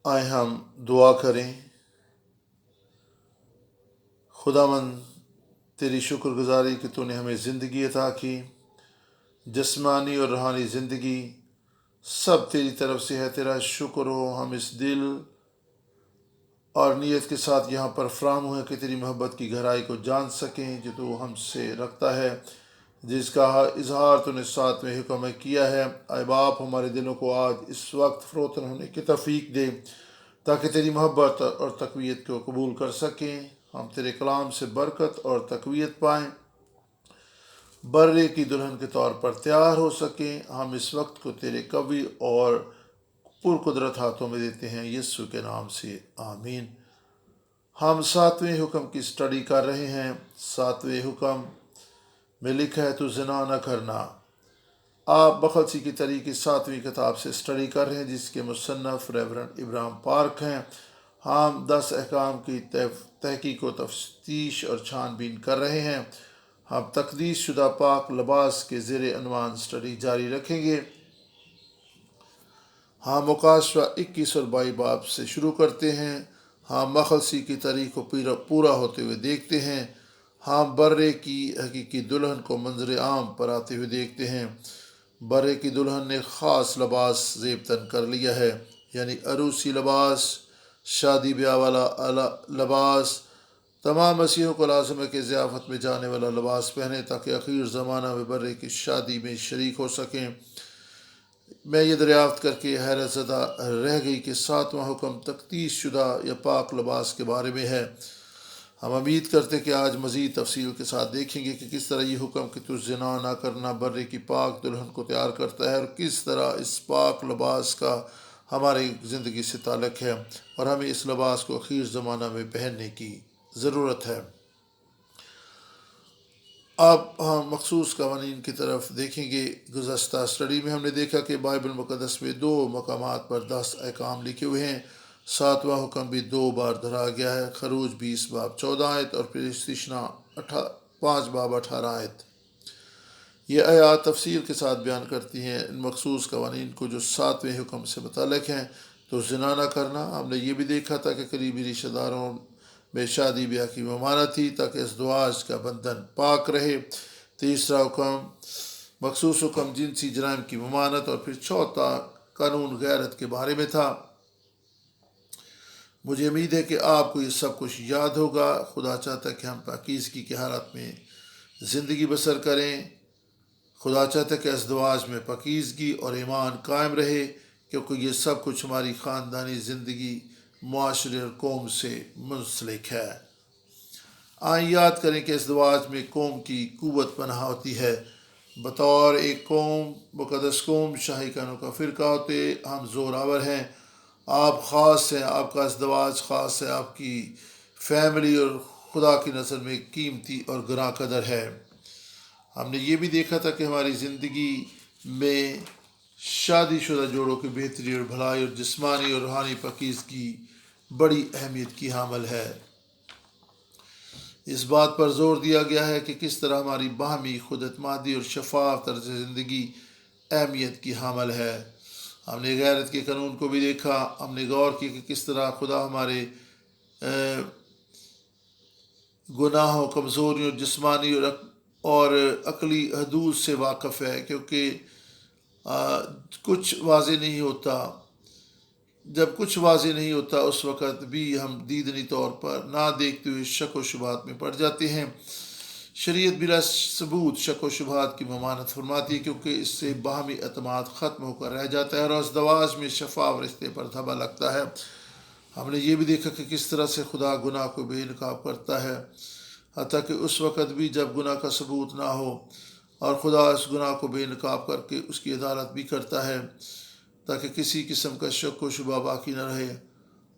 آئے ہم دعا کریں۔ خداوند تیری شکر گزاری کہ تو نے ہمیں زندگی عطا کی، جسمانی اور روحانی زندگی سب تیری طرف سے ہے۔ تیرا شکر ہو، ہم اس دل اور نیت کے ساتھ یہاں پر فراہم ہوئے کہ تیری محبت کی گہرائی کو جان سکیں جو تو ہم سے رکھتا ہے، جس کا اظہار تو نے ساتویں حکم میں کیا ہے۔ اے باپ، ہمارے دلوں کو آج اس وقت فروتن ہونے کی توفیق دے تاکہ تیری محبت اور تقویت کو قبول کر سکیں۔ ہم تیرے کلام سے برکت اور تقویت پائیں، برے کی دلہن کے طور پر تیار ہو سکیں۔ ہم اس وقت کو تیرے قوی اور پرقدرت ہاتھوں میں دیتے ہیں، یسوع کے نام سے آمین۔ ہم ساتویں حکم کی اسٹڈی کر رہے ہیں۔ ساتویں حکم میں لکھا ہے تو زنا نہ کرنا۔ آپ بخلصی کی طریقے ساتویں کتاب سے اسٹڈی کر رہے ہیں جس کے مصنف ریورنڈ ابراہیم پارک ہیں۔ ہم 10 احکام کی تحقیق و تفتیش اور چھان بین کر رہے ہیں۔ ہم تقدیس شدہ پاک لباس کے زیر عنوان اسٹڈی جاری رکھیں گے۔ ہم مکاشفہ 21 اور 22 باب سے شروع کرتے ہیں۔ ہم مخلصی کی تاریخ کو پورا ہوتے ہوئے دیکھتے ہیں۔ ہم برے کی حقیقی دلہن کو منظر عام پر آتے ہوئے دیکھتے ہیں۔ برے کی دلہن نے خاص لباس زیب تن کر لیا ہے، یعنی عروسی لباس، شادی بیاہ والا لباس۔ تمام مسیحوں کو لازم ہے کہ ضیافت میں جانے والا لباس پہنے تاکہ اخیر زمانہ میں برے کی شادی میں شریک ہو سکیں۔ میں یہ دریافت کر کے حیرت زدہ رہ گئی کہ ساتواں حکم تقدیس شدہ یا پاک لباس کے بارے میں ہے۔ ہم امید کرتے کہ آج مزید تفصیل کے ساتھ دیکھیں گے کہ کس طرح یہ حکم کہ تو زنا نہ کرنا برے کی پاک دلہن کو تیار کرتا ہے، اور کس طرح اس پاک لباس کا ہماری زندگی سے تعلق ہے اور ہمیں اس لباس کو اخیر زمانہ میں پہننے کی ضرورت ہے۔ اب ہم مخصوص قوانین کی طرف دیکھیں گے۔ گزشتہ اسٹڈی میں ہم نے دیکھا کہ بائبل مقدس میں 2 مقامات پر 10 احکام لکھے ہوئے ہیں۔ ساتواں حکم بھی 2 بار دہرایا گیا ہے، خروج 20 باب 14 آیت اور پھر استثنا 5 باب 18 آیت۔ یہ آیات تفصیل کے ساتھ بیان کرتی ہیں ان مخصوص قوانین کو جو 7ویں حکم سے متعلق ہیں۔ تو زنا نہ کرنا، ہم نے یہ بھی دیکھا تھا کہ قریبی رشتہ داروں میں شادی بیاہ کی ممانعت تھی تاکہ ازدواج کا بندھن پاک رہے۔ تیسرا حکم مخصوص حکم جنسی جرائم کی ممانعت، اور پھر چوتھا قانون غیرت کے بارے میں تھا۔ مجھے امید ہے کہ آپ کو یہ سب کچھ یاد ہوگا۔ خدا چاہتا ہے کہ ہم پاکیزگی کی حالت میں زندگی بسر کریں۔ خدا چاہتا ہے کہ ازدواج میں پاکیزگی اور ایمان قائم رہے، کیونکہ یہ سب کچھ ہماری خاندانی زندگی، معاشرے اور قوم سے منسلک ہے۔ آئیں یاد کریں کہ ازدواج میں قوم کی قوت پناہ ہوتی ہے۔ بطور ایک قوم، مقدس قوم، شاہی قانون کا فرقہ ہوتے ہم زوراور ہیں۔ آپ خاص ہیں، آپ کا ازدواج خاص ہے، آپ کی فیملی اور خدا کی نظر میں قیمتی اور گراں قدر ہے۔ ہم نے یہ بھی دیکھا تھا کہ ہماری زندگی میں شادی شدہ جوڑوں کی بہتری اور بھلائی اور جسمانی اور روحانی پاکیزگی بڑی اہمیت کی حامل ہے۔ اس بات پر زور دیا گیا ہے کہ کس طرح ہماری باہمی خود اعتمادی اور شفاف طرز زندگی اہمیت کی حامل ہے۔ ہم نے غیرت کے قانون کو بھی دیکھا۔ ہم نے غور کیا کہ کس طرح خدا ہمارے گناہوں، کمزوریوں، جسمانی اور عقلی حدود سے واقف ہے، کیونکہ کچھ واضح نہیں ہوتا۔ جب کچھ واضح نہیں ہوتا اس وقت بھی ہم دیدنی طور پر نہ دیکھتے ہوئے شک و شبہات میں پڑ جاتے ہیں۔ شریعت بلا ثبوت شک و شبہات کی ممانعت فرماتی ہے، کیونکہ اس سے باہمی اعتماد ختم ہو کر رہ جاتا ہے اور ازدواج میں شفاف رشتے پر دھبا لگتا ہے۔ ہم نے یہ بھی دیکھا کہ کس طرح سے خدا گناہ کو بے نقاب کرتا ہے، حتیٰ کہ اس وقت بھی جب گناہ کا ثبوت نہ ہو، اور خدا اس گناہ کو بے نقاب کر کے اس کی عدالت بھی کرتا ہے تاکہ کسی قسم کا شک و شبہ باقی نہ رہے۔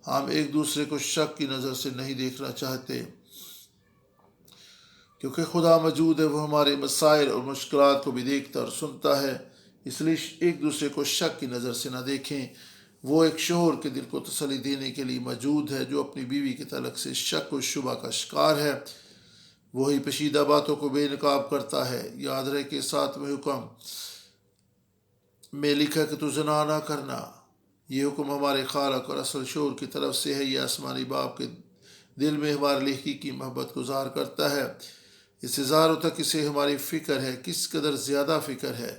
ہم ایک دوسرے کو شک کی نظر سے نہیں دیکھنا چاہتے، کیونکہ خدا موجود ہے، وہ ہمارے مسائل اور مشکلات کو بھی دیکھتا اور سنتا ہے۔ اس لیے ایک دوسرے کو شک کی نظر سے نہ دیکھیں۔ وہ ایک شوہر کے دل کو تسلی دینے کے لیے موجود ہے جو اپنی بیوی کے تعلق سے شک و شبہ کا شکار ہے۔ وہی پشیدہ باتوں کو بے نقاب کرتا ہے۔ یاد رہے کہ 7ویں حکم میں لکھا کہ تو زنا نہ کرنا۔ یہ حکم ہمارے خالق اور اصل شعور کی طرف سے ہے۔ یہ آسمانی باپ کے دل میں ہمارے لیے حقیقی محبت گزار کرتا ہے۔ اس سے ظاہر ہوتا ہے کسے ہماری فکر ہے، کس قدر زیادہ فکر ہے۔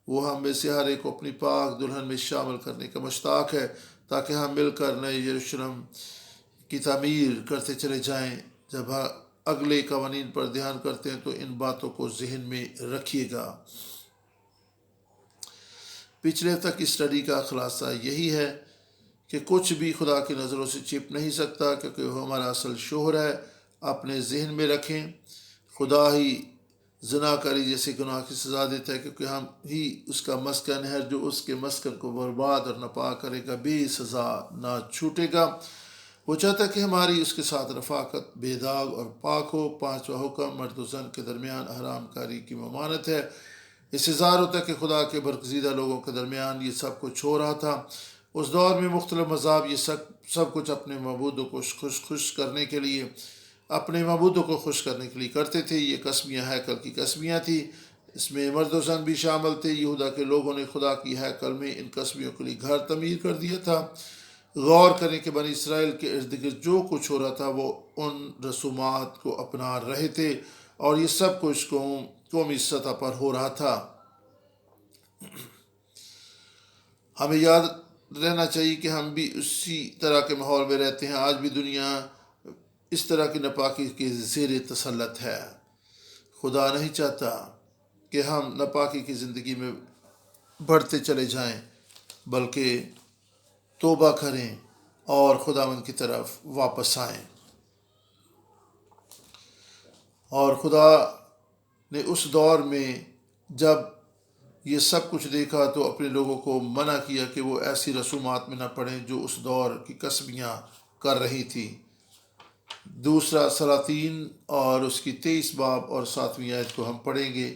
وہ ہم میں سے ہر ایک کو اپنی پاک دلہن میں شامل کرنے کا مشتاق ہے، تاکہ ہم مل کر نئے یروشلم کی تعمیر کرتے چلے جائیں۔ جب اگلے قوانین پر دھیان کرتے ہیں تو ان باتوں کو ذہن میں رکھیے گا۔ پچھلے تک اسٹڈی کا خلاصہ یہی ہے کہ کچھ بھی خدا کی نظروں سے چھپ نہیں سکتا، کیونکہ وہ ہمارا اصل شوہر ہے۔ اپنے ذہن میں رکھیں، خدا ہی زنا کاری جیسے گناہ کی سزا دیتا ہے، کیونکہ ہم ہی اس کا مسکن ہے۔ جو اس کے مسکن کو برباد اور ناپاک کرے گا بے سزا نہ چھوٹے گا۔ وہ چاہتا ہے کہ ہماری اس کے ساتھ رفاقت بے داغ اور پاک ہو۔ پانچواں حکم مرد و زن کے درمیان حرام کاری کی ممانعت ہے۔ اس سے ظاہر ہوتا ہے کہ خدا کے برگزیدہ لوگوں کے درمیان یہ سب کچھ ہو رہا تھا۔ اس دور میں مختلف مذاہب یہ سب کچھ اپنے معبودوں کو خوش کرنے کے لیے کرتے تھے۔ یہ قسمیاں ہیکل کی قسمیاں تھیں، اس میں مرد و زن بھی شامل تھے۔ یہودا کے لوگوں نے خدا کی ہیکل میں ان قسمیوں کے لیے گھر تعمیر کر دیا تھا۔ غور کریں کہ بنی اسرائیل کے ارد گرد جو کچھ ہو رہا تھا وہ ان رسومات کو اپنا رہے تھے، اور یہ سب کچھ قومی سطح پر ہو رہا تھا۔ ہمیں یاد رہنا چاہیے کہ ہم بھی اسی طرح کے ماحول میں رہتے ہیں۔ آج بھی دنیا اس طرح کی ناپاکی کے زیر تسلط ہے۔ خدا نہیں چاہتا کہ ہم ناپاکی کی زندگی میں بڑھتے چلے جائیں، بلکہ توبہ کریں اور خداوند کی طرف واپس آئیں۔ اور خدا نے اس دور میں جب یہ سب کچھ دیکھا تو اپنے لوگوں کو منع کیا کہ وہ ایسی رسومات میں نہ پڑیں جو اس دور کی قسمیاں کر رہی تھی۔ دوسرا سلاطین اور اس کی 23 باب اور 7ویں آیت کو ہم پڑھیں گے۔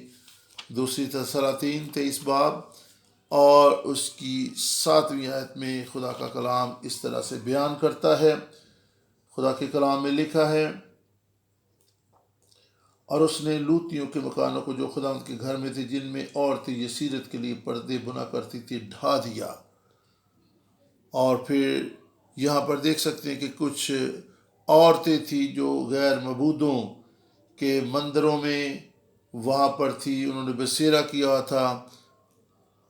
دوسری سلاطین 23 باب اور اس کی 7ویں آیت میں خدا کا کلام اس طرح سے بیان کرتا ہے۔ خدا کے کلام میں لکھا ہے، اور اس نے لوتیوں کے مکانوں کو جو خدا ان کے گھر میں تھے، جن میں عورتیں یسیرت کے لیے پردے بنا کرتی تھی، ڈھا دیا۔ اور پھر یہاں پر دیکھ سکتے ہیں کہ کچھ عورتیں تھیں جو غیر معبودوں کے مندروں میں وہاں پر تھی، انہوں نے بسیرا کیا تھا،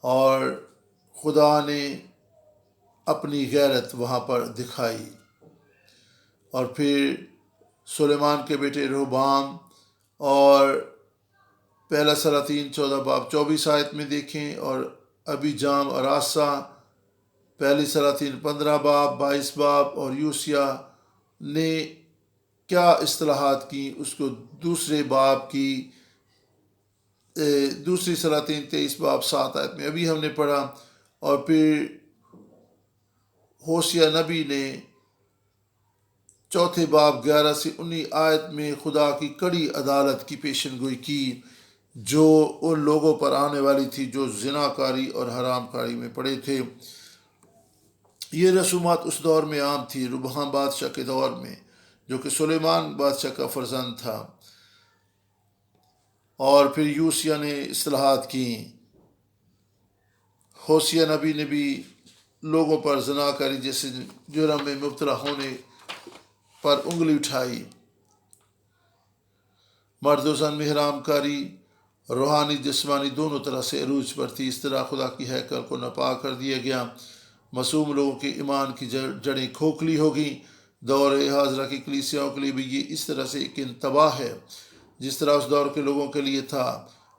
اور خدا نے اپنی غیرت وہاں پر دکھائی۔ اور پھر سلیمان کے بیٹے رہبام اور پہلا سلاطین 14 باب 24 آیت میں دیکھیں، اور ابی جام اور آسا پہلی سلاطین 15 باب 22 باب، اور یوسیا نے کیا اصلاحات کی اس کو دوسرے باب کی دوسری سلاطین 23 باب 7 آیت میں ابھی ہم نے پڑھا۔ اور پھر ہوشیہ نبی نے چوتھے باب 11 سے 19 آیت میں خدا کی کڑی عدالت کی پیشن گوئی کی جو ان لوگوں پر آنے والی تھی جو زنا کاری اور حرام کاری میں پڑے تھے۔ یہ رسومات اس دور میں عام تھی، ربہام بادشاہ کے دور میں، جو کہ سلیمان بادشاہ کا فرزند تھا۔ اور پھر یوسیا نے اصلاحات کی، ہوشیہ نبی نے بھی لوگوں پر زنا کاری جیسے جرم میں مبتلا ہونے پر انگلی اٹھائی۔ مرد و زن میں حرام کاری روحانی جسمانی دونوں طرح سے عروج پر تھی۔ اس طرح خدا کی ہیکل کو ناپاک کر دیا گیا۔ معصوم لوگوں کے ایمان کی جڑیں کھوکھلی ہو گئیں۔ دور حاضرہ کی کلیسیاؤں کے لیے بھی یہ اس طرح سے ایک انتباہ ہے جس طرح اس دور کے لوگوں کے لیے تھا۔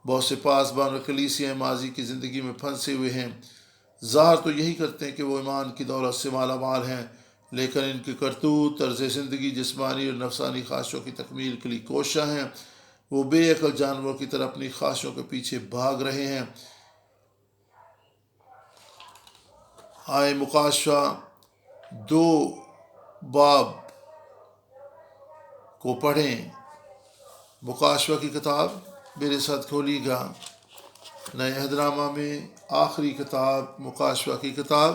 بہت سے پاسبان اور کلیسیاں ماضی کی زندگی میں پھنسے ہوئے ہیں، ظاہر تو یہی کرتے ہیں کہ وہ ایمان کی دولت سے مالا مال ہیں، لیکن ان کی کرتوت طرز زندگی جسمانی اور نفسانی خواہشوں کی تکمیل کے لیے کوشاں ہیں۔ وہ بے عقل جانوروں کی طرح اپنی خواہشوں کے پیچھے بھاگ رہے ہیں۔ آئے مکاشفہ 2 باب کو پڑھیں۔ مکاشفہ کی کتاب میرے ساتھ کھولیے گا، نئے عہد نامہ میں آخری کتاب مکاشفہ کی کتاب،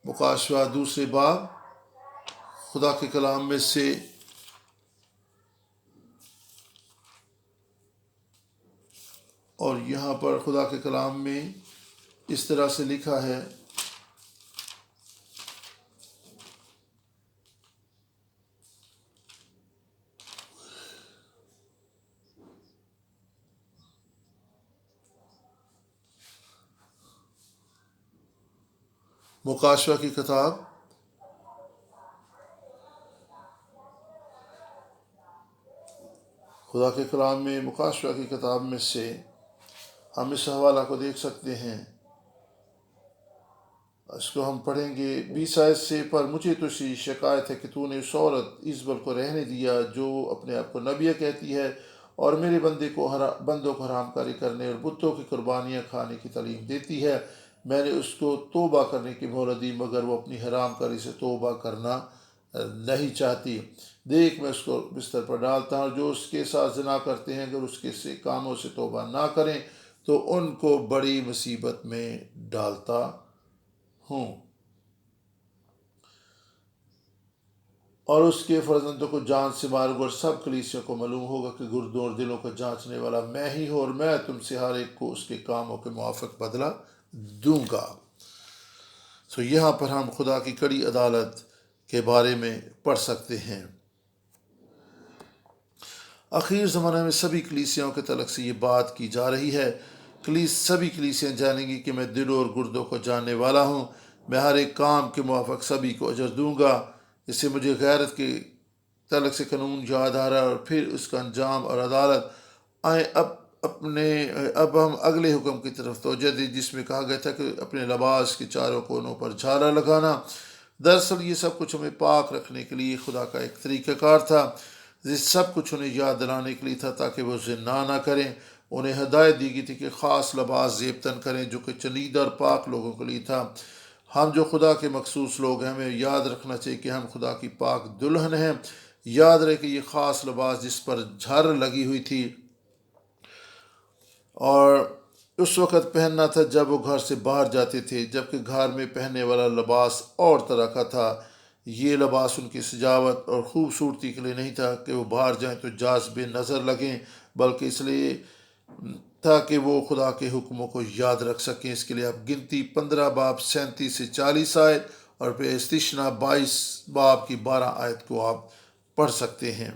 مکاشفہ 2 باب، خدا کے کلام میں سے اور یہاں پر خدا کے کلام میں اس طرح سے لکھا ہے، مکاشفہ کی کتاب خدا کے کلام میں مکاشفہ کی کتاب میں سے ہم اس حوالہ کو دیکھ سکتے ہیں۔ اس کو ہم پڑھیں گے 20 آیت سے۔ پر مجھے تو سی شکایت ہے کہ تو نے اس عورت ایزبل کو رہنے دیا جو اپنے آپ کو نبیہ کہتی ہے اور میرے بندوں کو حرام کاری کرنے اور بتوں کی قربانیاں کھانے کی تعلیم دیتی ہے۔ میں نے اس کو توبہ کرنے کی مہلت دی مگر وہ اپنی حرام کاری سے توبہ کرنا نہیں چاہتی۔ دیکھ میں اس کو بستر پر ڈالتا ہوں، جو اس کے ساتھ زنا کرتے ہیں اگر اس کے کاموں سے توبہ نہ کریں تو ان کو بڑی مصیبت میں ڈالتا ہوں، اور اس کے فرزندوں کو جان سے ماروں گا، اور سب کلیسیوں کو معلوم ہوگا کہ گردوں اور دلوں کو جانچنے والا میں ہی ہوں، اور میں تم سے ہر ایک کو اس کے کاموں کے موافق بدلہ دوں گا۔ یہاں پر ہم خدا کی کڑی عدالت کے بارے میں پڑھ سکتے ہیں۔ اخیر زمانے میں سبھی کلیسیاں کے تعلق سے یہ بات کی جا رہی ہے۔ سبھی کلیسیاں جانیں گی کہ میں دلوں اور گردوں کو جاننے والا ہوں، میں ہر ایک کام کے موافق سبھی کو اجر دوں گا۔ اس سے مجھے غیرت کے تعلق سے قانون یاد آ رہا ہے، اور پھر اس کا انجام اور عدالت آئیں۔ اب ہم اگلے حکم کی طرف توجہ دیں جس میں کہا گیا تھا کہ اپنے لباس کے چاروں کونوں پر جھالا لگانا۔ دراصل یہ سب کچھ ہمیں پاک رکھنے کے لیے خدا کا ایک طریقہ کار تھا۔ یہ سب کچھ انہیں یاد دلانے کے لیے تھا تاکہ وہ زنا نہ کریں۔ انہیں ہدایت دی گئی تھی کہ خاص لباس زیب تن کریں جو کہ چنیدہ اور پاک لوگوں کے لیے تھا۔ ہم جو خدا کے مخصوص لوگ ہیں ہمیں یاد رکھنا چاہیے کہ ہم خدا کی پاک دلہن ہیں۔ یاد رہے کہ یہ خاص لباس جس پر جھر لگی ہوئی تھی اور اس وقت پہننا تھا جب وہ گھر سے باہر جاتے تھے، جبکہ گھر میں پہننے والا لباس اور طرح کا تھا۔ یہ لباس ان کی سجاوٹ اور خوبصورتی کے لیے نہیں تھا کہ وہ باہر جائیں تو جاذب نظر لگیں، بلکہ اس لیے تھا کہ وہ خدا کے حکموں کو یاد رکھ سکیں۔ اس کے لیے آپ گنتی 15 باب 37 سے 40 آیت اور پھر استثنا 22 باب کی 12 آیت کو آپ پڑھ سکتے ہیں۔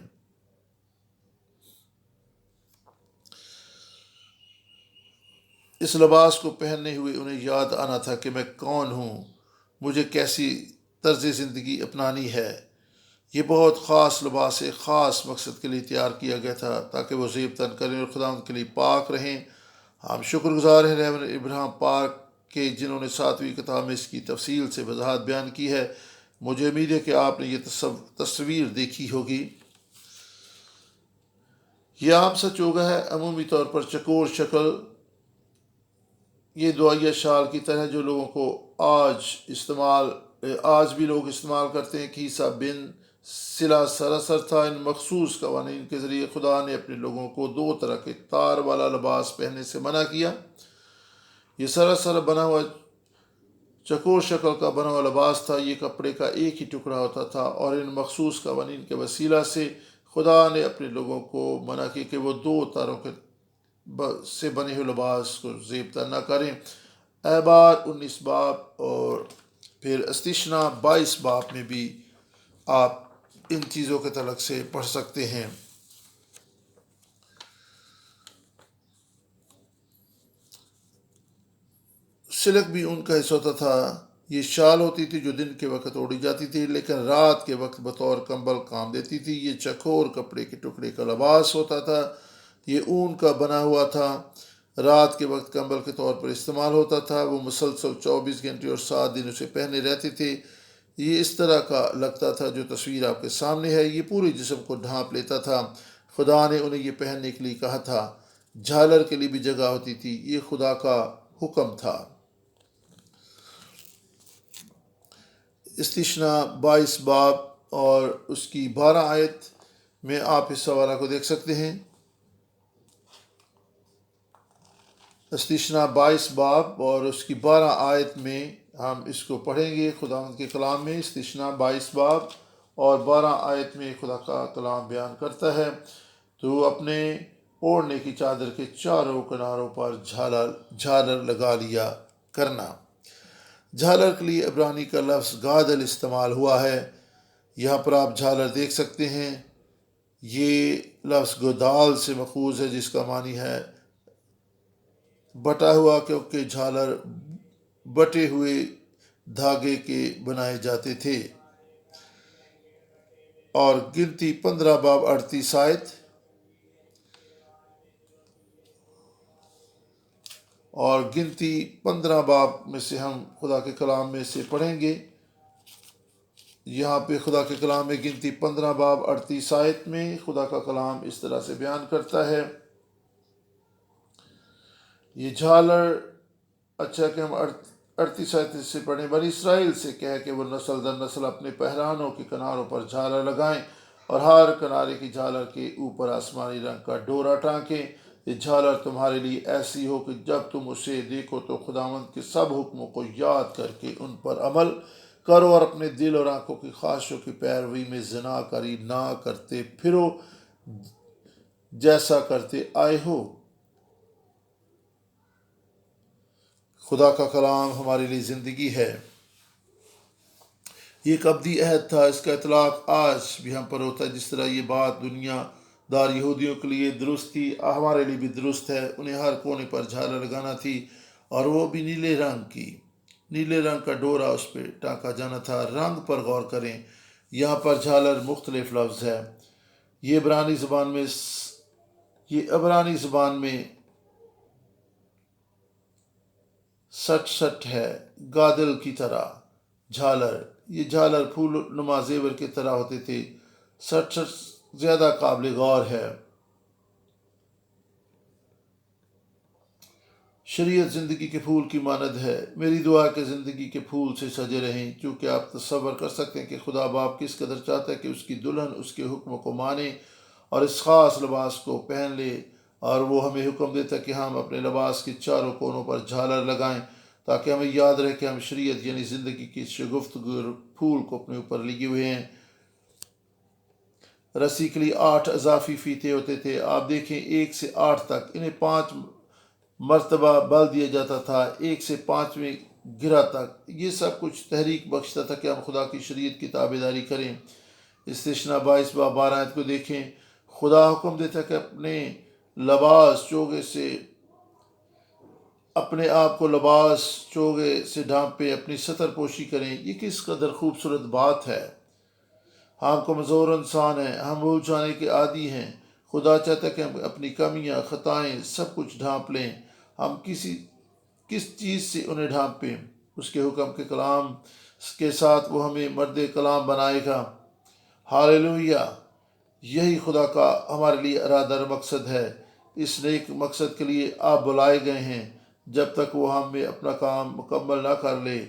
اس لباس کو پہننے ہوئے انہیں یاد آنا تھا کہ میں کون ہوں، مجھے کیسی طرز زندگی اپنانی ہے۔ یہ بہت خاص لباس ایک خاص مقصد کے لیے تیار کیا گیا تھا تاکہ وہ زیب تن کریں اور خدا ان کے لیے پاک رہیں۔ ہم شکر گزار ہیں رہبر ابراہیم پاک کے جنہوں نے 7ویں کتاب میں اس کی تفصیل سے وضاحت بیان کی ہے۔ مجھے امید ہے کہ آپ نے یہ تصویر دیکھی ہوگی۔ یہ عام سچ ہوگا ہے عمومی طور پر چکور شکل یہ دعائیہ شال کی طرح جو لوگوں کو آج بھی لوگ استعمال کرتے ہیں کہ عیسیٰ بن صلہ سراسر تھا۔ ان مخصوص قوانین کے ذریعے خدا نے اپنے لوگوں کو 2 طرح کے تار والا لباس پہننے سے منع کیا۔ یہ سراسر بنا ہوا چکور شکل کا بنا ہوا لباس تھا، یہ کپڑے کا ایک ہی ٹکڑا ہوتا تھا، اور ان مخصوص قوانین کے وسیلہ سے خدا نے اپنے لوگوں کو منع کیا کہ وہ 2 تاروں سے بنے ہوئے لباس کو زیب تن نہ کریں۔ احبار 19 باب اور پھر استثنا 22 باب میں بھی آپ ان چیزوں کے تعلق سے پڑھ سکتے ہیں۔ سلک بھی ان کا حصہ ہوتا تھا۔ یہ شال ہوتی تھی جو دن کے وقت اوڑھی جاتی تھی لیکن رات کے وقت بطور کمبل کام دیتی تھی۔ یہ چکور کپڑے کے ٹکڑے کا لباس ہوتا تھا، یہ اون کا بنا ہوا تھا، رات کے وقت کمبل کے طور پر استعمال ہوتا تھا۔ وہ مسلسل 24 گھنٹے اور 7 دن اسے پہنے رہتے تھے۔ یہ اس طرح کا لگتا تھا جو تصویر آپ کے سامنے ہے، یہ پورے جسم کو ڈھانپ لیتا تھا۔ خدا نے انہیں یہ پہننے کے لیے کہا تھا۔ جھالر کے لیے بھی جگہ ہوتی تھی، یہ خدا کا حکم تھا۔ استثنا 22 باب اور اس کی 12 آیت میں آپ اس حوالہ کو دیکھ سکتے ہیں۔ استثنا 22 باب اور اس کی 12 آیت میں ہم اس کو پڑھیں گے خداوند کے کلام میں۔ استثنا 22 باب اور 12 آیت میں خدا کا کلام بیان کرتا ہے، تو اپنے اوڑھنے کی چادر کے چاروں کناروں پر جھالر لگا لیا کرنا۔ جھالر کے لیے عبرانی کا لفظ گادل استعمال ہوا ہے۔ یہاں پر آپ جھالر دیکھ سکتے ہیں، یہ لفظ گودال سے ماخوذ ہے جس کا معنی ہے بٹا ہوا، کیونکہ جھالر بٹے ہوئے دھاگے کے بنائے جاتے تھے۔ اور گنتی 15 باب 38 آیت، اور گنتی 15 باب میں سے ہم خدا کے کلام میں سے پڑھیں گے۔ یہاں پہ خدا کے کلام میں گنتی 15 باب 38 آیت میں خدا کا کلام اس طرح سے بیان کرتا ہے، یہ جھالر، اچھا کہ ہم 38 آیت سے پڑھیں۔ بنی اسرائیل سے کہہ کہ وہ نسل در نسل اپنے پہرانوں کے کناروں پر جھالر لگائیں اور ہر کنارے کی جھالر کے اوپر آسمانی رنگ کا ڈورا ٹانکیں۔ یہ جھالر تمہارے لیے ایسی ہو کہ جب تم اسے دیکھو تو خداوند کے سب حکموں کو یاد کر کے ان پر عمل کرو اور اپنے دل اور آنکھوں کی خواہشوں کی پیروی میں زنا کاری نہ کرتے پھرو جیسا کرتے آئے ہو۔ خدا کا کلام ہمارے لیے زندگی ہے۔ یہ ایک ابدی عہد تھا، اس کا اطلاق آج بھی ہم پر ہوتا ہے۔ جس طرح یہ بات دنیا دار یہودیوں کے لیے درست تھی، ہمارے لیے بھی درست ہے۔ انہیں ہر کونے پر جھالر لگانا تھی، اور وہ بھی نیلے رنگ کی، نیلے رنگ کا ڈورا اس پہ ٹانکا جانا تھا۔ رنگ پر غور کریں، یہاں پر جھالر مختلف لفظ ہے۔ یہ عبرانی زبان میں 66 ہے، گادل کی طرح جھالر۔ یہ جھالر پھول نما زیور کی طرح ہوتے تھے۔ 66 زیادہ قابل غور ہے۔ شریعت زندگی کے پھول کی مانند ہے۔ میری دعا کہ زندگی کے پھول سے سجے رہیں، کیونکہ آپ تصور کر سکتے ہیں کہ خدا باپ کس قدر چاہتا ہے کہ اس کی دلہن اس کے حکموں کو مانے اور اس خاص لباس کو پہن لے، اور وہ ہمیں حکم دیتا ہے کہ ہم اپنے لباس کے چاروں کونوں پر جھالر لگائیں تاکہ ہمیں یاد رہے کہ ہم شریعت یعنی زندگی کی شگفتگو پھول کو اپنے اوپر لیے ہوئے ہیں۔ رسی کے لیے 8 اضافی فیتے ہوتے تھے۔ آپ دیکھیں 1 سے 8 تک، انہیں 5 مرتبہ بل دیا جاتا تھا، 1 سے 5ویں گرہ تک۔ یہ سب کچھ تحریک بخشتا تھا کہ ہم خدا کی شریعت کی تابعداری کریں۔ استثنا 22 باب 12 آیت کو دیکھیں، خدا حکم دیتا کہ اپنے آپ کو لباس چوگے سے ڈھانپے، اپنی ستر پوشی کریں۔ یہ کس قدر خوبصورت بات ہے۔ ہم کمزور انسان ہیں، ہم بھول جانے کے عادی ہیں۔ خدا چاہتا ہے کہ ہم اپنی کمیاں، خطائیں سب کچھ ڈھانپ لیں۔ ہم کس چیز سے انہیں ڈھانپیں؟ اس کے حکم کے کلام کے ساتھ وہ ہمیں مرد کلام بنائے گا۔ ہاللویہ! یہی خدا کا ہمارے لیے ارادہ اور مقصد ہے۔ اس نیک مقصد کے لیے آپ بلائے گئے ہیں۔ جب تک وہ ہم میں اپنا کام مکمل نہ کر لے،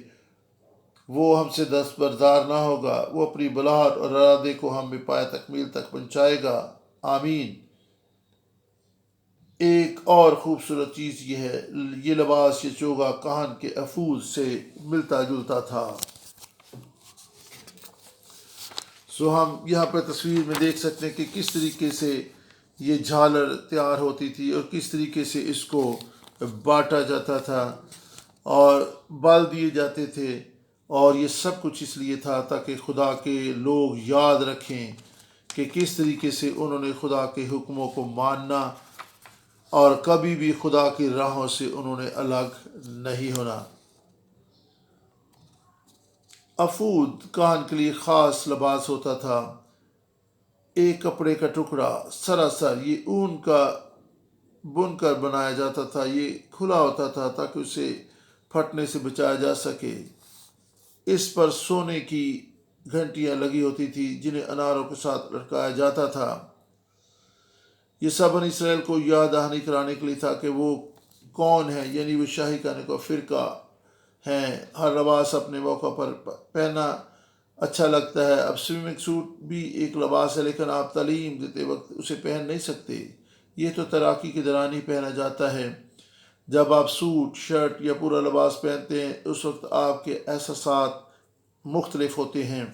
وہ ہم سے دستبردار نہ ہوگا۔ وہ اپنی بلاہٹ اور ارادے کو ہم میں پائے تکمیل تک پہنچائے گا۔ آمین۔ ایک اور خوبصورت چیز یہ ہے، یہ لباس، یہ چوگا کہن کے افوز سے ملتا جلتا تھا۔ ہم یہاں پر تصویر میں دیکھ سکتے ہیں کہ کس طریقے سے یہ جھالر تیار ہوتی تھی اور کس طریقے سے اس کو بانٹا جاتا تھا اور بال دیے جاتے تھے، اور یہ سب کچھ اس لیے تھا تاکہ خدا کے لوگ یاد رکھیں کہ کس طریقے سے انہوں نے خدا کے حکموں کو ماننا اور کبھی بھی خدا کی راہوں سے انہوں نے الگ نہیں ہونا۔ افود کہن کے لیے خاص لباس ہوتا تھا، ایک کپڑے کا ٹکڑا سراسر، یہ اون کا بن کر بنایا جاتا تھا۔ یہ کھلا ہوتا تھا تاکہ اسے پھٹنے سے بچایا جا سکے۔ اس پر سونے کی گھنٹیاں لگی ہوتی تھی جنہیں اناروں کے ساتھ لٹکایا جاتا تھا۔ یہ سب بنی اسرائیل کو یاد دہانی کرانے کے لیے تھا کہ وہ کون ہے، یعنی وہ شاہی کہنے کا فرقہ ہیں۔ ہر لباس اپنے موقع پر پہننا اچھا لگتا ہے۔ اب سوئمنگ سوٹ بھی ایک لباس ہے، لیکن آپ تعلیم دیتے وقت اسے پہن نہیں سکتے۔ یہ تو تیراکی کے دوران ہی پہنا جاتا ہے۔ جب آپ سوٹ، شرٹ یا پورا لباس پہنتے ہیں اس وقت آپ کے احساسات مختلف ہوتے ہیں۔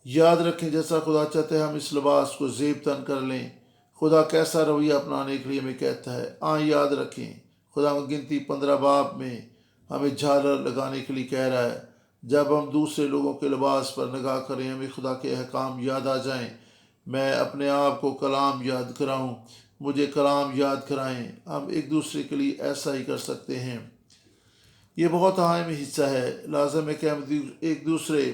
یاد رکھیں جیسا خدا چاہتا ہے ہم اس لباس کو زیب تن کر لیں۔ خدا کیسا رویہ اپنانے کے لیے ہمیں کہتا ہے۔ یاد رکھیں خدا گنتی 15 باب میں ہمیں جھالر لگانے کے لیے کہہ رہا ہے۔ جب ہم دوسرے لوگوں کے لباس پر نگاہ کریں ہمیں خدا کے احکام یاد آ جائیں۔ میں اپنے آپ کو کلام یاد کراؤں، مجھے کلام یاد کرائیں۔ ہم ایک دوسرے کے لیے ایسا ہی کر سکتے ہیں۔ یہ بہت اہم حصہ ہے۔ لازم ہے کہ ہم ایک دوسرے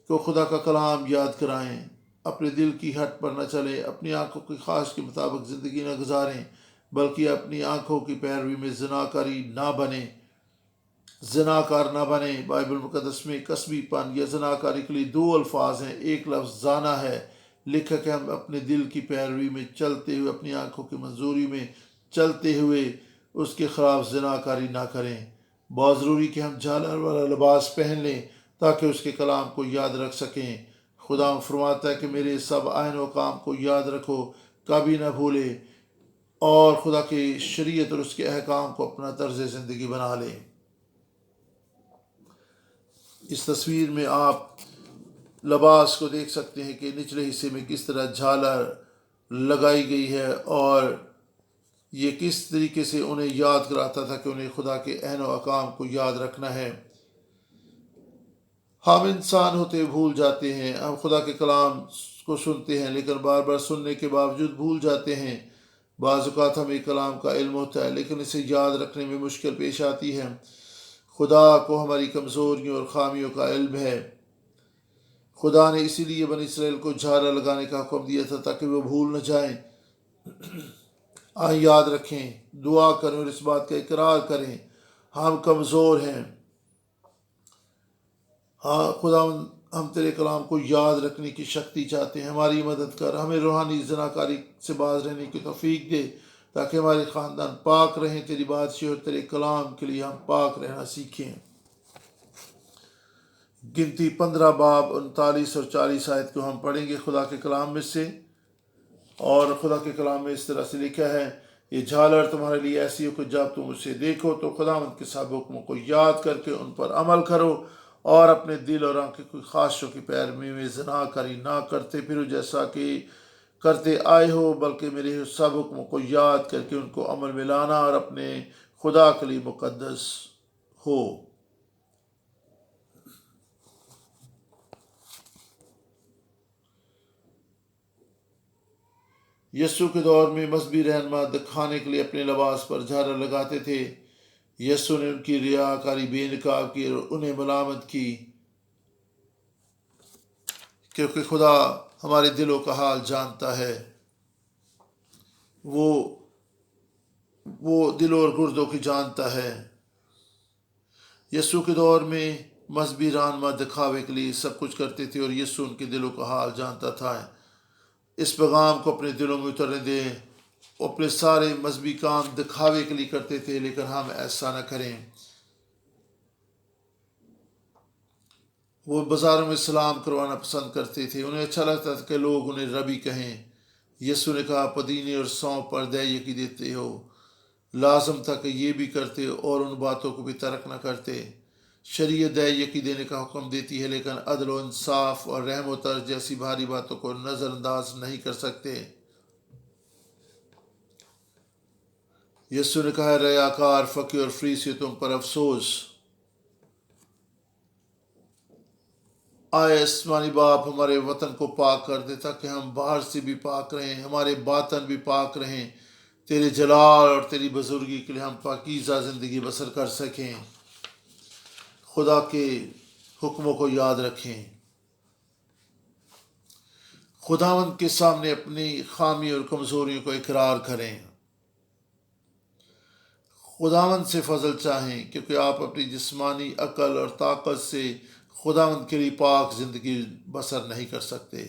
کو خدا کا کلام یاد کرائیں، اپنے دل کی ہٹ پر نہ چلیں، اپنی آنکھوں کی خواہش کے مطابق زندگی نہ گزاریں، بلکہ اپنی آنکھوں کی پیروی میں زناکاری نہ بنیں، زناکار نہ بنیں۔ بائبل مقدس میں قصبی پن یا زناکاری کے لیے 2 الفاظ ہیں۔ ایک لفظ زانا ہے، لکھا کہ ہم اپنے دل کی پیروی میں چلتے ہوئے، اپنی آنکھوں کی منظوری میں چلتے ہوئے اس کے خلاف زناکاری نہ کریں۔ بہت ضروری کہ ہم جھالر والا لباس پہن لیں تاکہ اس کے کلام کو یاد رکھ سکیں۔ خدا فرماتا ہے کہ میرے سب آئین و کام کو یاد رکھو، کبھی نہ بھولے، اور خدا کی شریعت اور اس کے احکام کو اپنا طرز زندگی بنا لیں۔ اس تصویر میں آپ لباس کو دیکھ سکتے ہیں کہ نچلے حصے میں کس طرح جھالر لگائی گئی ہے، اور یہ کس طریقے سے انہیں یاد کراتا تھا کہ انہیں خدا کے عین و احکام کو یاد رکھنا ہے۔ ہم انسان ہوتے بھول جاتے ہیں۔ ہم خدا کے کلام کو سنتے ہیں لیکن بار بار سننے کے باوجود بھول جاتے ہیں۔ بعض اوقات ہمیں کلام کا علم ہوتا ہے لیکن اسے یاد رکھنے میں مشکل پیش آتی ہے۔ خدا کو ہماری کمزوریوں اور خامیوں کا علم ہے۔ خدا نے اسی لیے بنی اسرائیل کو جھالر لگانے کا حکم دیا تھا تاکہ وہ بھول نہ جائیں۔ آئیں یاد رکھیں، دعا کریں اور اس بات کا اقرار کریں، ہم کمزور ہیں۔ ہاں خدا، ہم تیرے کلام کو یاد رکھنے کی شکتی چاہتے ہیں۔ ہماری مدد کر، ہمیں روحانی زناکاری سے باز رہنے کی توفیق دے تاکہ ہمارے خاندان پاک رہیں، تیری بادشاہی اور تیرے کلام کے لیے ہم پاک رہنا سیکھیں۔ گنتی 15 باب 39 اور 40 آیت کو ہم پڑھیں گے خدا کے کلام میں سے، اور خدا کے کلام میں اس طرح سے لکھا ہے: یہ جھالر تمہارے لیے ایسی ہو کہ جب تم اسے دیکھو تو خداوند کے سب حکموں کو یاد کر کے ان پر عمل کرو، اور اپنے دل اور آنکھوں کی خواہشوں کی پیروی میں زناکاری نہ کرتے پھرو جیسا کہ کرتے آئے ہو، بلکہ میرے سب حکموں کو یاد کر کے ان کو عمل میں لانا اور اپنے خدا کے لیے مقدس ہو۔ یسوع کے دور میں مذہبی رہنما دکھانے کے لیے اپنے لباس پر جھالر لگاتے تھے۔ یسوع نے ان کی ریاکاری بے نقاب کی اور انہیں ملامت کی، کیونکہ خدا ہمارے دلوں کا حال جانتا ہے۔ وہ دلوں اور گردوں کی جانتا ہے۔ یسوع کے دور میں مذہبی رہنما دکھاوے کے لیے سب کچھ کرتے تھے، اور یسوع ان کے دلوں کا حال جانتا تھا۔ اس پیغام کو اپنے دلوں میں اترنے دیں۔ وہ اپنے سارے مذہبی کام دکھاوے کے لیے کرتے تھے، لیکن ہم ایسا نہ کریں۔ وہ بازاروں میں سلام کروانا پسند کرتے تھے، انہیں اچھا لگتا تھا کہ لوگ انہیں ربی کہیں۔ یسوع نے کہا: پدینے اور سونف پر دہیکی دیتے ہو۔ لازم تھا کہ یہ بھی کرتے اور ان باتوں کو بھی ترک نہ کرتے۔ شریعت دہیکی دینے کا حکم دیتی ہے لیکن عدل و انصاف اور رحم و ترس جیسی بھاری باتوں کو نظر انداز نہیں کر سکتے۔ یسوع نے کہا: ریاکار، فقیر اور فریسی، تم پر افسوس! آئے آسمانی باپ ہمارے وطن کو پاک کر دے تاکہ ہم باہر سے بھی پاک رہیں، ہمارے باطن بھی پاک رہیں، تیرے جلال اور تیری بزرگی کے لیے ہم پاکیزہ زندگی بسر کر سکیں۔ خدا کے حکموں کو یاد رکھیں۔ خداوند کے سامنے اپنی خامی اور کمزوریوں کو اقرار کریں۔ خداوند سے فضل چاہیں، کیونکہ آپ اپنی جسمانی عقل اور طاقت سے خداوند کے لیے پاک زندگی بسر نہیں کر سکتے۔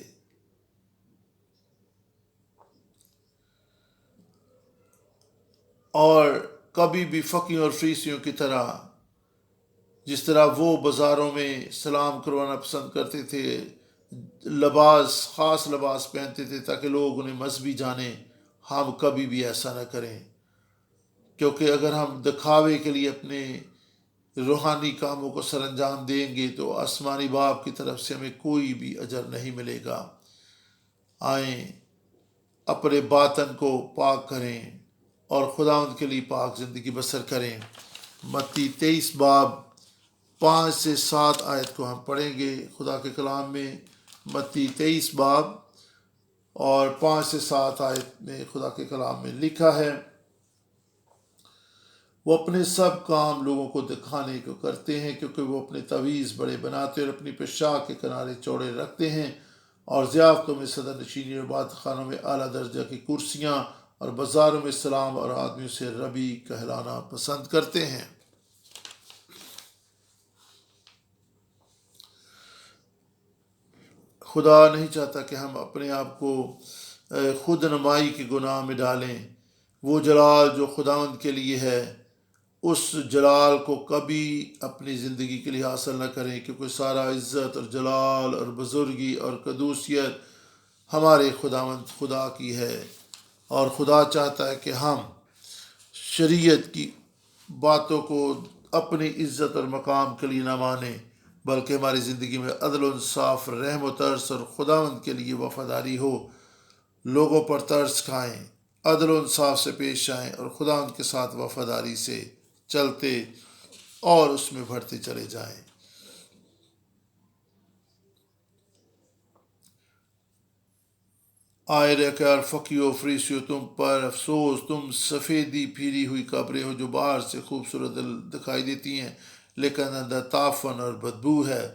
اور کبھی بھی فقیوں اور فریسیوں کی طرح، جس طرح وہ بازاروں میں سلام کروانا پسند کرتے تھے، خاص لباس پہنتے تھے تاکہ لوگ انہیں مذہبی جانیں، ہم کبھی بھی ایسا نہ کریں، کیونکہ اگر ہم دکھاوے کے لیے اپنے روحانی کاموں کو سر انجام دیں گے تو آسمانی باپ کی طرف سے ہمیں کوئی بھی اجر نہیں ملے گا۔ آئیں اپنے باطن کو پاک کریں، اور خداوند کے لیے پاک زندگی بسر کریں۔ متی 23 باب 5 سے 7 آیت کو ہم پڑھیں گے خدا کے کلام میں۔ متی 23 باب اور 5 سے 7 آیت میں خدا کے کلام میں لکھا ہے، وہ اپنے سب کام لوگوں کو دکھانے کو کرتے ہیں، کیونکہ وہ اپنے تویز بڑے بناتے اور اپنی پوشاک کے کنارے چوڑے رکھتے ہیں، اور ضیافتوں میں صدر نشینی اور عبادت خانوں میں اعلیٰ درجہ کی کرسیاں اور بازاروں میں سلام اور آدمیوں سے ربی کہلانا پسند کرتے ہیں۔ خدا نہیں چاہتا کہ ہم اپنے آپ کو خود نمائی کے گناہ میں ڈالیں۔ وہ جلال جو خداوند کے لیے ہے، اس جلال کو کبھی اپنی زندگی کے لیے حاصل نہ کریں، کیونکہ سارا عزت اور جلال اور بزرگی اور قدوسیت ہمارے خداوند خدا کی ہے، اور خدا چاہتا ہے کہ ہم شریعت کی باتوں کو اپنی عزت اور مقام کے لیے نہ مانیں، بلکہ ہماری زندگی میں عدل و انصاف، رحم و ترس اور خداوند کے لیے وفاداری ہو۔ لوگوں پر ترس کھائیں، عدل و انصاف سے پیش آئیں اور خداوند کے ساتھ وفاداری سے چلتے اور اس میں بڑھتے چلے جائیں۔ آئے رکار فقیو فریسیو، تم پر افسوس، تم سفیدی پھیری ہوئی قبریں ہو جو باہر سے خوبصورت دکھائی دیتی ہیں لیکن اندر تافن اور بدبو ہے۔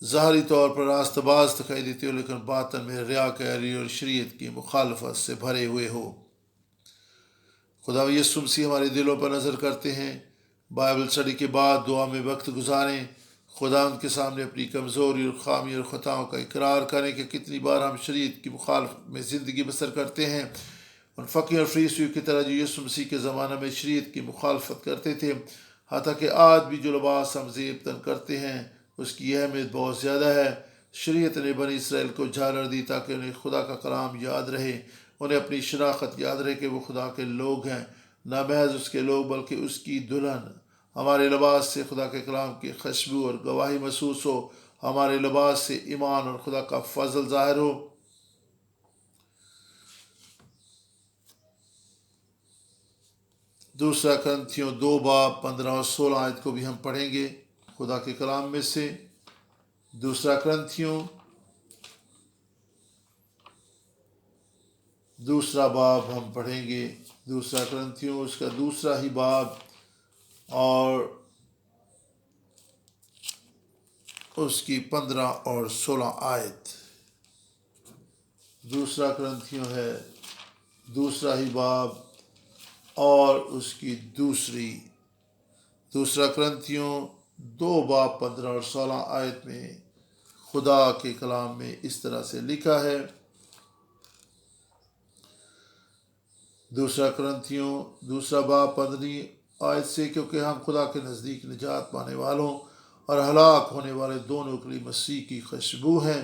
ظاہری طور پر راست باز دکھائی دیتی ہو لیکن باطن میں ریاکاری اور شریعت کی مخالفت سے بھرے ہوئے ہو۔ خدا یسوع مسیح ہمارے دلوں پر نظر کرتے ہیں۔ بائبل اسٹڈی کے بعد دعا میں وقت گزاریں، خدا ان کے سامنے اپنی کمزوری اور خامی اور خطاؤں کا اقرار کریں کہ کتنی بار ہم شریعت کی مخالفت میں زندگی بسر کرتے ہیں، ان فقیر اور فریسیوں کی طرح جو یسوع مسیح کے زمانہ میں شریعت کی مخالفت کرتے تھے۔ حتیٰ کہ آج بھی جو لباس ہم زیب تن کرتے ہیں اس کی اہمیت بہت زیادہ ہے۔ شریعت نے بنی اسرائیل کو جھالر دی تاکہ انہیں خدا کا کلام یاد رہے، انہیں اپنی شناخت یاد رہے کہ وہ خدا کے لوگ ہیں، نہ محض اس کے لوگ بلکہ اس کی دلہن۔ ہمارے لباس سے خدا کے کلام کی خوشبو اور گواہی محسوس ہو، ہمارے لباس سے ایمان اور خدا کا فضل ظاہر ہو۔ دوسرا کرنتھیوں 2 باب 15 اور 16 آیت کو بھی ہم پڑھیں گے خدا کے کلام میں سے۔ دوسرا کرنتھیوں دوسرا باب ہم پڑھیں گے، دوسرا کرنتھیوں اس کا دوسرا ہی باب اور اس کی 15 اور 16 آیت۔ دوسرا کرنتھیوں ہے دوسرا ہی باب اور اس کی دوسرا کرنتھیوں 2 باب 15 اور 16 آیت میں خدا کے کلام میں اس طرح سے لکھا ہے۔ دوسرا کرنتھیوں دوسرا باب 15 آیت سے، کیونکہ ہم خدا کے نزدیک نجات پانے والوں اور ہلاک ہونے والے دونوں کے لیے مسیح کی خوشبو ہیں۔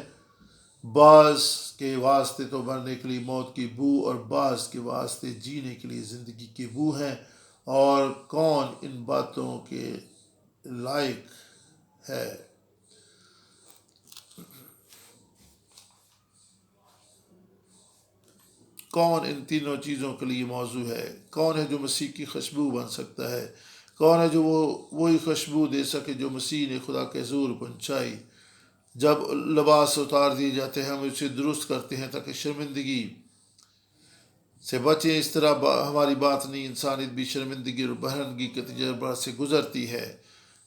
بعض کے واسطے تو مرنے کے لیے موت کی بو اور بعض کے واسطے جینے کے لیے زندگی کی بو ہے، اور کون ان باتوں کے لائق ہے؟ کون ان تینوں چیزوں کے لیے موضوع ہے؟ کون ہے جو مسیح کی خوشبو بن سکتا ہے؟ کون ہے جو وہی خوشبو دے سکے جو مسیح نے خدا کے حضور پہنچائی؟ جب لباس اتار دیے جاتے ہیں ہم اسے درست کرتے ہیں تاکہ شرمندگی سے بچیں۔ اس طرح ہماری باطنی انسانیت بھی شرمندگی اور بہرنگی کے تجربہ سے گزرتی ہے۔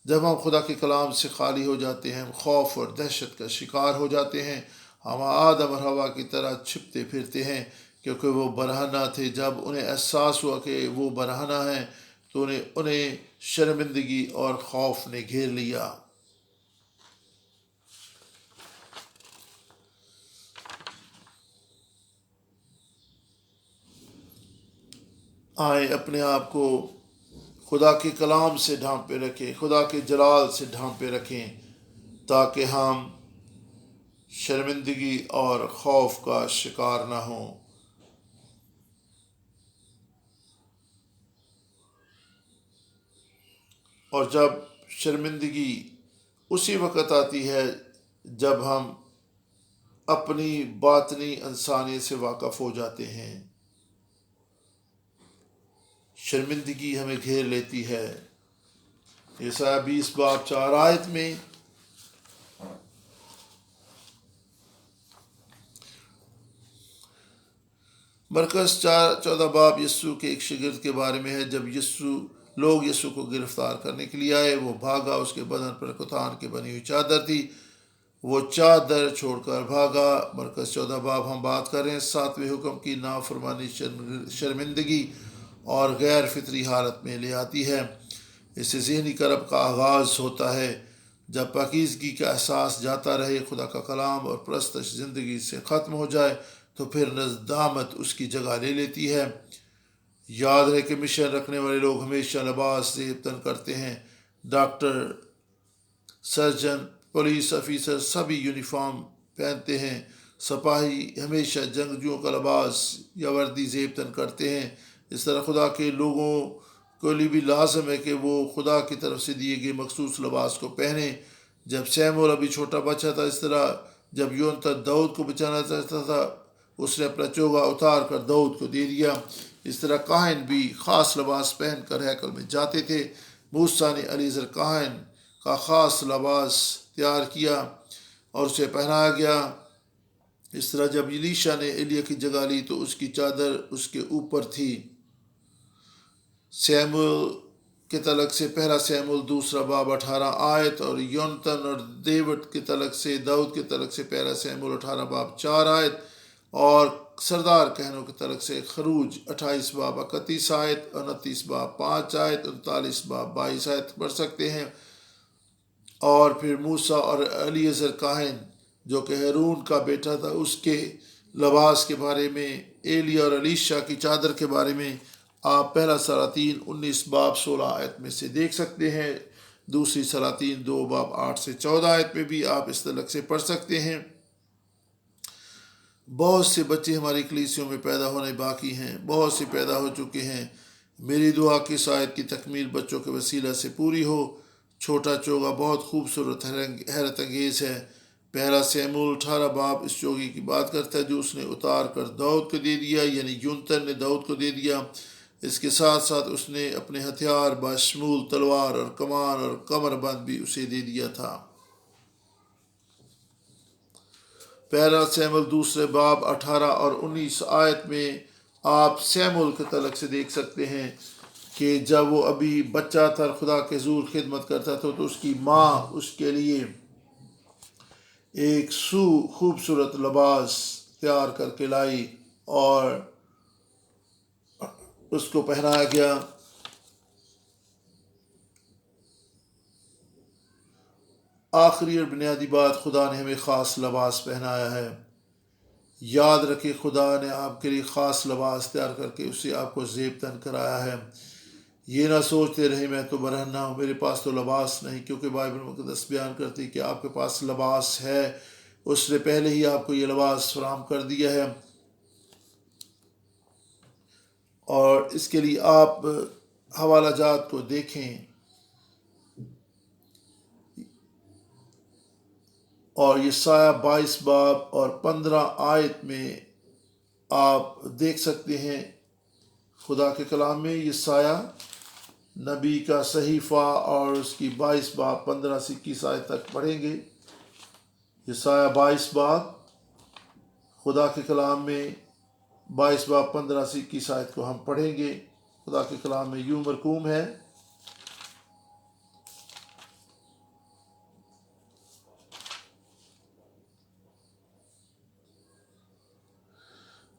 جب ہم خدا کے کلام سے خالی ہو جاتے ہیں ہم خوف اور دہشت کا شکار ہو جاتے ہیں۔ ہم آدم اور حوا کی طرح چھپتے پھرتے ہیں کیونکہ وہ برہنہ تھے۔ جب انہیں احساس ہوا کہ وہ برہنہ ہیں تو انہیں شرمندگی اور خوف نے گھیر لیا۔ آئیں اپنے آپ کو خدا کے کلام سے ڈھانپے رکھیں، خدا کے جلال سے ڈھانپے رکھیں تاکہ ہم شرمندگی اور خوف کا شکار نہ ہوں۔ اور جب شرمندگی اسی وقت آتی ہے جب ہم اپنی باطنی انسانیت سے واقف ہو جاتے ہیں۔ شرمندگی ہمیں گھیر لیتی ہے۔ یسایہ 20 باب 4 آیت میں مرکز 14 باب یسوع کے ایک شاگرد کے بارے میں ہے۔ جب لوگ یسوع کو گرفتار کرنے کے لیے آئے، وہ بھاگا، اس کے بدن پر کتان کی بنی ہوئی چادر تھی، وہ چادر چھوڑ کر بھاگا۔ مرکز 14 باب ہم بات کر رہے ہیں 7ویں حکم کی نافرمانی شرمندگی اور غیر فطری حالت میں لے آتی ہے۔ اس سے ذہنی کرب کا آغاز ہوتا ہے۔ جب پاکیزگی کا احساس جاتا رہے، خدا کا کلام اور پرستش زندگی سے ختم ہو جائے تو پھر ندامت اس کی جگہ لے لیتی ہے۔ یاد رہے کہ مشن رکھنے والے لوگ ہمیشہ لباس زیب تن کرتے ہیں۔ ڈاکٹر، سرجن، پولیس افیسر سبھی یونیفارم پہنتے ہیں۔ سپاہی ہمیشہ جنگجوؤں کا لباس یا وردی زیب تن کرتے ہیں۔ اس طرح خدا کے لوگوں کے لیے بھی لازم ہے کہ وہ خدا کی طرف سے دیے گئے مخصوص لباس کو پہنیں۔ جب سیمول ابھی چھوٹا بچہ تھا، اس طرح جب یونتن داؤد کو بچانا چاہتا تھا، اس نے اپنا چوگا اتار کر داؤد کو دے دیا۔ اس طرح کاہن بھی خاص لباس پہن کر ہیکل میں جاتے تھے۔ موسیٰ نے الیعزر کاہن کا خاص لباس تیار کیا اور اسے پہنایا گیا۔ اس طرح جب ایلیشا نے ایلیا کی جگہ لی تو اس کی چادر اس کے اوپر تھی۔ سیمول کے تعلق سے پہلا سیمول 2 باب 18 آیت، اور یونتن اور دیوڈ کے تعلق سے، داؤد کے تعلق سے پہلا سیمول 18 باب 4 آیت، اور سردار کہنوں کے تعلق سے خروج 28 باب 31 آیت، 29 باب 5 آیت، 39 باب 22 آیت پڑھ سکتے ہیں۔ اور پھر موسیٰ اور الیعزر کاہن جو کہ ہارون کا بیٹا تھا، اس کے لباس کے بارے میں، ایلیا اور الیشا کی چادر کے بارے میں آپ پہلا سلاطین 19 باب 16 آیت میں سے دیکھ سکتے ہیں۔ دوسری سلاطین 2 باب 8 سے 14 آیت میں بھی آپ اس تعلق سے پڑھ سکتے ہیں۔ بہت سے بچے ہماری کلیسیوں میں پیدا ہونے باقی ہیں، بہت سے پیدا ہو چکے ہیں۔ میری دعا کی اس آیت کی تکمیل بچوں کے وسیلہ سے پوری ہو۔ چھوٹا چوگا بہت خوبصورت حیرت انگیز ہے۔ پہلا سیمول 18 باب اس چوگے کی بات کرتا ہے جو اس نے اتار کر داؤد کو دے دیا، یعنی یونتن نے داؤد کو دے دیا۔ اس کے ساتھ ساتھ اس نے اپنے ہتھیار بشمول تلوار اور کمان اور کمر بند بھی اسے دے دیا تھا۔ پہلا سیمول 2 باب 18 اور 19 آیت میں آپ سیمول کے تعلق سے دیکھ سکتے ہیں کہ جب وہ ابھی بچہ تھا، خدا کے حضور خدمت کرتا تھا، تو اس کی ماں اس کے لیے ایک خوبصورت لباس تیار کر کے لائی اور اس کو پہنایا گیا۔ آخری اور بنیادی بات، خدا نے ہمیں خاص لباس پہنایا ہے۔ یاد رکھیں، خدا نے آپ کے لیے خاص لباس تیار کر کے اسے آپ کو زیب تن کرایا ہے۔ یہ نہ سوچتے رہے میں تو برہنہ ہوں، میرے پاس تو لباس نہیں، کیونکہ بائبل مقدس بیان کرتی کہ آپ کے پاس لباس ہے۔ اس نے پہلے ہی آپ کو یہ لباس فراہم کر دیا ہے، اور اس کے لیے آپ حوالہ جات کو دیکھیں اور یسایہ 22 باب اور 15 آیت میں آپ دیکھ سکتے ہیں خدا کے کلام میں یسایہ نبی کا صحیفہ، اور اس کی 22 باب 15 سے 21 آیت تک پڑھیں گے۔ یسایہ 22 باب خدا کے کلام میں 22 باب 15 سے 21 آیت کو ہم پڑھیں گے۔ خدا کے کلام میں یوں مرقوم ہے: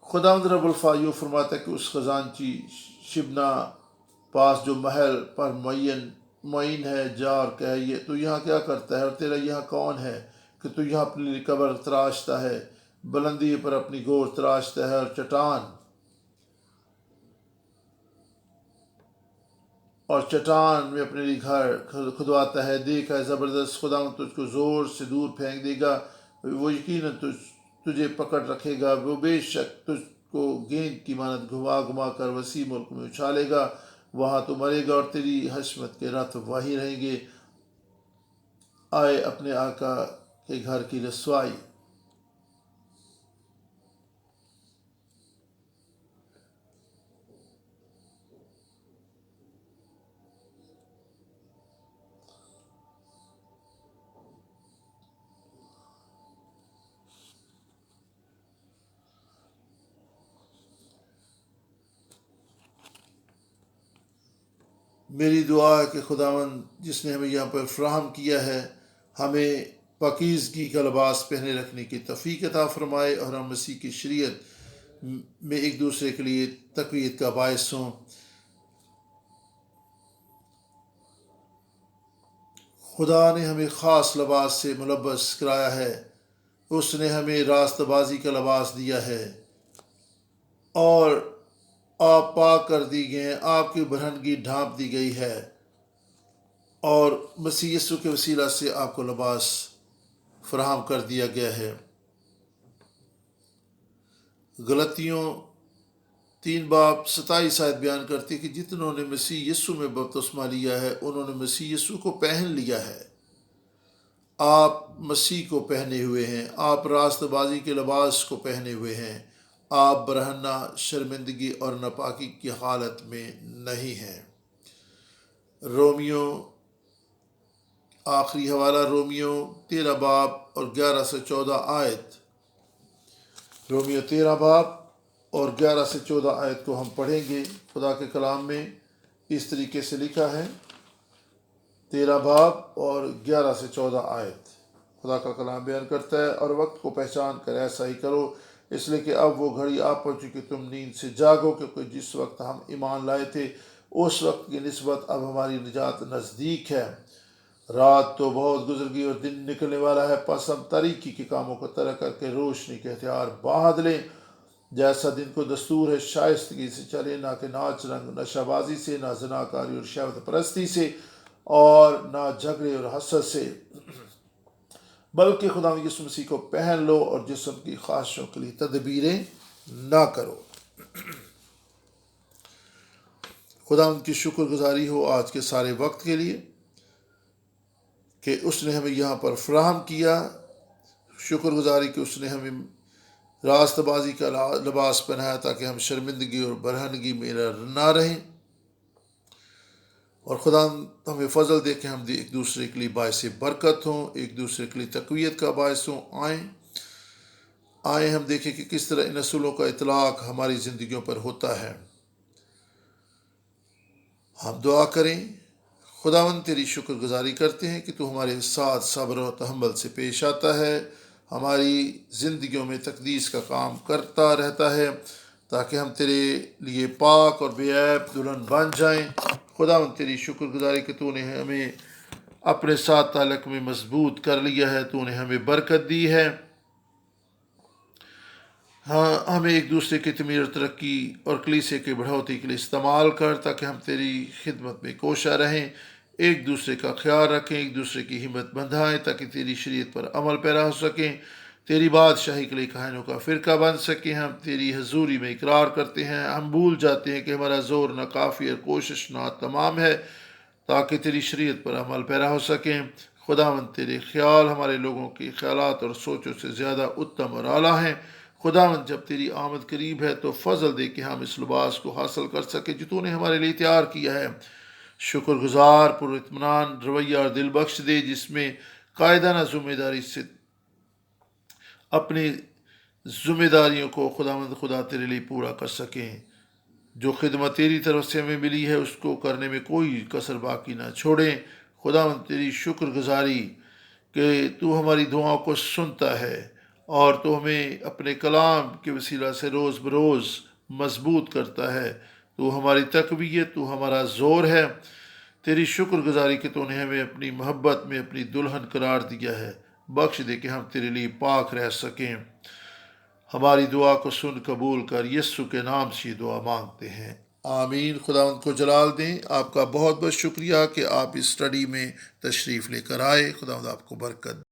خداوند رب الفا یوں فرماتا ہے کہ اس خزانچی شبنا پاس جو محل پر معین ہے، جا اور کہے، یہ تو یہاں کیا کرتا ہے، اور تیرا یہاں کون ہے کہ تو یہاں اپنی لیے قبر تراشتا ہے، بلندی پر اپنی گور تراشتا ہے، اور چٹان میں اپنے لیے گھر کھدواتا ہے۔ دیکھ ہے زبردست خداوند تجھ کو زور سے دور پھینک دے گا، وہ یقیناً تجھے پکڑ رکھے گا، وہ بے شک تجھ کو گیند کی مانند گھما گھما کر وسیع ملک میں اچھالے گا، وہاں تو مرے گا اور تیری حشمت کے رتھ وہیں رہیں گے۔ آئے اپنے آقا کے گھر کی رسوائی۔ میری دعا ہے کہ خداوند جس نے ہمیں یہاں پر فراہم کیا ہے ہمیں پاکیزگی کا لباس پہنے رکھنے کی توفیق عطا فرمائے، اور ہم مسیح کی شریعت میں ایک دوسرے کے لیے تقویت کا باعث ہوں۔ خدا نے ہمیں خاص لباس سے ملبس کرایا ہے، اس نے ہمیں راست بازی کا لباس دیا ہے، اور آپ پاک کر دی گئے ہیں، آپ کی برہنگی ڈھانپ دی گئی ہے، اور مسیح یسوع کے وسیلہ سے آپ کو لباس فراہم کر دیا گیا ہے۔ غلطیوں 3:27 آیت بیان کرتی ہے کہ جتنوں نے مسیح یسوع میں بپتسمہ لیا ہے انہوں نے مسیح یسوع کو پہن لیا ہے۔ آپ مسیح کو پہنے ہوئے ہیں، آپ راست بازی کے لباس کو پہنے ہوئے ہیں، آپ برہنہ، شرمندگی اور ناپاکی کی حالت میں نہیں ہیں۔ رومیو آخری حوالہ رومیو 13:11-14 آیت۔ رومیو 13:11-14 آیت کو ہم پڑھیں گے۔ خدا کے کلام میں اس طریقے سے لکھا ہے، 13:11-14 آیت۔ خدا کا کلام بیان کرتا ہے، اور وقت کو پہچان کر ایسا ہی کرو، اس لیے کہ اب وہ گھڑی آ پہنچی کہ تم نیند سے جاگو، کیونکہ جس وقت ہم ایمان لائے تھے اس وقت کی نسبت اب ہماری نجات نزدیک ہے۔ رات تو بہت گزر گئی اور دن نکلنے والا ہے، پس ہم تاریکی کے کاموں کو ترک کر کے روشنی کے ہتھیار باندھ لیں۔ جیسا دن کو دستور ہے شائستگی سے چلے، نہ کہ ناچ رنگ، نشہ بازی سے، نہ زناکاری اور شہوت پرستی سے، اور نہ جھگڑے اور حسد سے، بلکہ خدا یسوع مسیح کو پہن لو، اور جسم کی خواہشوں کے لیے تدبیریں نہ کرو۔ خدا ان کی شکر گزاری ہو آج کے سارے وقت کے لیے کہ اس نے ہمیں یہاں پر فراہم کیا۔ شکر گزاری کہ اس نے ہمیں راست بازی کا لباس پہنایا تاکہ ہم شرمندگی اور برہنگی میں نہ رہیں، اور خدا ہمیں فضل دے کہ ہم ایک دوسرے کے لیے باعث برکت ہوں، ایک دوسرے کے لیے تقویت کا باعث ہوں۔ آئیں ہم دیکھیں کہ کس طرح ان اصولوں کا اطلاق ہماری زندگیوں پر ہوتا ہے۔ ہم دعا کریں۔ خداوند تیری شکر گزاری کرتے ہیں کہ تو ہمارے ساتھ صبر و تحمل سے پیش آتا ہے، ہماری زندگیوں میں تقدیس کا کام کرتا رہتا ہے تاکہ ہم تیرے لیے پاک اور بے عیب دلہن بن جائیں۔ خداوند تیری شکر گزاری کہ تو نے ہمیں اپنے ساتھ تعلق میں مضبوط کر لیا ہے، تو نے ہمیں برکت دی ہے، ہمیں ایک دوسرے کی تعمیر اور ترقی اور کلیسے کی بڑھوتی کے لیے استعمال کر تاکہ ہم تیری خدمت میں کوشاں رہیں، ایک دوسرے کا خیال رکھیں، ایک دوسرے کی ہمت بندھائیں تاکہ تیری شریعت پر عمل پیرا ہو سکیں، تیری بادشاہی کے لیے کہانیوں کا فرقہ بن سکیں۔ ہم تیری حضوری میں اقرار کرتے ہیں، ہم بھول جاتے ہیں کہ ہمارا زور نہ کافی اور کوشش نہ تمام ہے تاکہ تیری شریعت پر عمل پیرا ہو سکیں۔ خداوند تیرے خیال ہمارے لوگوں کے خیالات اور سوچوں سے زیادہ اتم اور اعلیٰ ہیں۔ خداوند جب تیری آمد قریب ہے تو فضل دے کہ ہم اس لباس کو حاصل کر سکیں جو تو نے ہمارے لیے تیار کیا ہے۔ شکر گزار پر اطمینان رویہ اور دل بخش دے جس میں قائدانہ ذمہ داری سے اپنی ذمہ داریوں کو خداوند خدا تیرے لیے پورا کر سکیں۔ جو خدمت تیری طرف سے ہمیں ملی ہے اس کو کرنے میں کوئی کسر باقی نہ چھوڑیں۔ خداوند تیری شکر گزاری کہ تو ہماری دعاؤں کو سنتا ہے، اور تو ہمیں اپنے کلام کے وسیلہ سے روز بروز مضبوط کرتا ہے۔ تو ہماری تقویت، تو ہمارا زور ہے۔ تیری شکر گزاری کہ تو نے ہمیں اپنی محبت میں اپنی دلہن قرار دیا ہے۔ بخش دے کہ ہم تیرے لیے پاک رہ سکیں۔ ہماری دعا کو سن قبول کر، یسوع کے نام سے یہ دعا مانگتے ہیں، آمین۔ خداوند کو جلال دیں۔ آپ کا بہت بہت شکریہ کہ آپ اس اسٹڈی میں تشریف لے کر آئے۔ خداوند آپ کو برکت